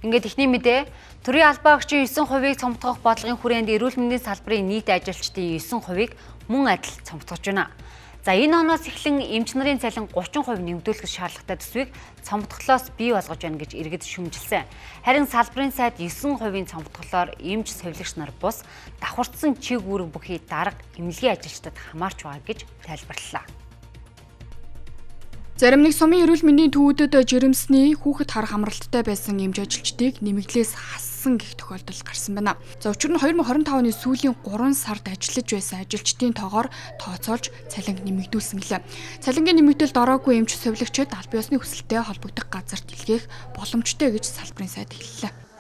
Ингээд эхний мэдээ төрийн албаа агчийн 9%-ийг цомтгох бодлогын хүрээнд эрүүл мэндийн салбарын нийт ажилчдын 9%-ийг мөн адил цомтгож байна. За энэ оноос эхлэн эмч нарын цалин 30% нэмэгдүүлэх шаардлагатай төсвийг цомтголоос бий болгож байна гэж иргэд шүүмжилсэн. Харин салбарын сайд 9%-ийн цомтголоор эмч совилогч нар бус давхарцсан чиг үүрэг бүхий дарга эмнэлгийн ажилчдад хамаарч байгаа гэж тайлбарлалаа. Зарим нэг сумын эрүүл мэндийн төвүүдэд жирэмсний хүүхэд харах амралттай байсан эмч ажилчдыг нэмэгдлээс хассан гэх тохиолдол гарсан байна. За учир нь 2025 оны сүүлийн 3 сард ажиллаж байсан ажилчдын тоогоор тооцоолж цалин нэмэгдүүлсэн гэлээ. Цалингийн нэмэгдэлд ороогүй эмч совилогчид аль биесны хүсэлтэд холбогдох газарт илгээх боломжтой гэж салбарын сайд хэллээ.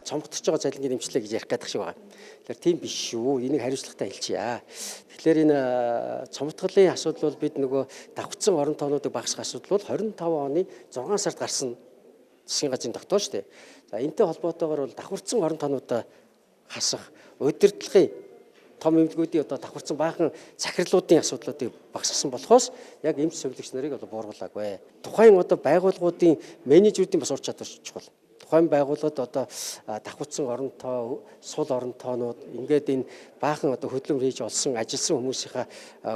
Цомгдож байгаа цалингийн нэмчлээ гэж ярих гэдэг шиг байна. Тэгэхээр тийм биш шүү. Энийг хариуцлагатай хэлчихье. Тэгэхээр энэ цомгдлын асуудал бол бид нөгөө давхцсан орон тоонуудыг багасгах асуудал бол 25 оны 6 сард гарсан засгийн газрын тогтоол шүү дээ. За энэтэй холбоотойгоор бол давхарцсан орон тоонуудаа хасах, удирдлагын том эмнэлгүүдийн одоо давхарцсан баахан захирлуудын асуудлуудыг багасгасан болохоос яг эмч совилогч нарыг бууруулаагүй. Тухайн одоо байгууллагуудын менежерүүдийн бас ур чадвар чухал. Тухайн байгууллагад одоо давхарцсан орон тоо, сул орон тоонууд ингээд энэ баахан одоо хөдөлмөр хийж олсон, ажилласан хүмүүсийнхаа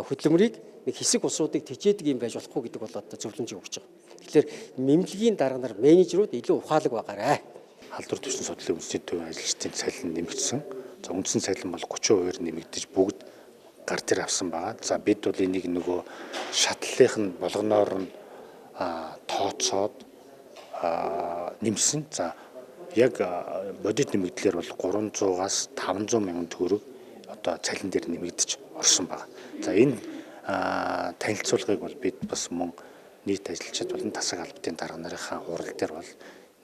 хөдөлмөрийг нэг хэсэг улсуудыг тэжээдэг юм байж болохгүй гэдэг бол одоо зөвлөмж өгч байгаа. Тэгэхээр мэмлэгийн дарга нар менежерүүд илүү ухаалаг байгаарай. Халдвар түвшин судлалын үндэсний төвийн ажилчдын цалин нэмэгдсэн. За үндсэн цалин бол 30% нэмэгдэж бүгд гар дээр авсан байгаа. За бид бол энийг нөгөө шатлалынх нь болгоноор нь тооцоод нэмсэн. За яг бодит нэмэгдлэр бол 300-аас 500 мянган төгрөг одоо цалин дээр нэмэгдэж орсон байна. За энэ танилцуулгыг бол бид бас мөн нийт ажилчид болон тасаг албатын дарга нарынхаа хурал дээр бол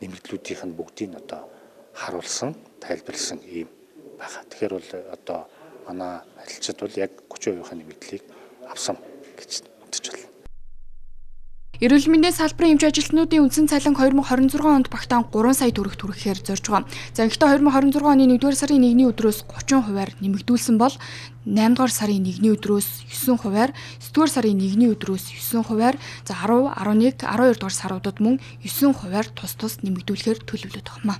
нэмэгдлүүдийнх нь бүгдийг одоо харуулсан, тайлбарлсан юм байна. Тэгэхээр бол одоо манай ажилчид бол яг 30% нэмэгдлийг авсан гэж үзэж байна. Эрүүл мэндийн салбарын эмч ажилтнуудын үндсэн цалин 2026 онд багтаан 3 сая төгрөг түрэхээр зорж байгаа. За гэхдээ 2026 оны 1-р сарын 1-ний өдрөөс 30%-аар нэмэгдүүлсэн бол 8-р сарын 1-ний өдрөөс 9%-аар, 9-р сарын 1-ний өдрөөс 9%-аар, за 10, 11, 12-р саруудад мөн 9%-аар тус нэмэгдүүлэхээр төлөвлөд байна.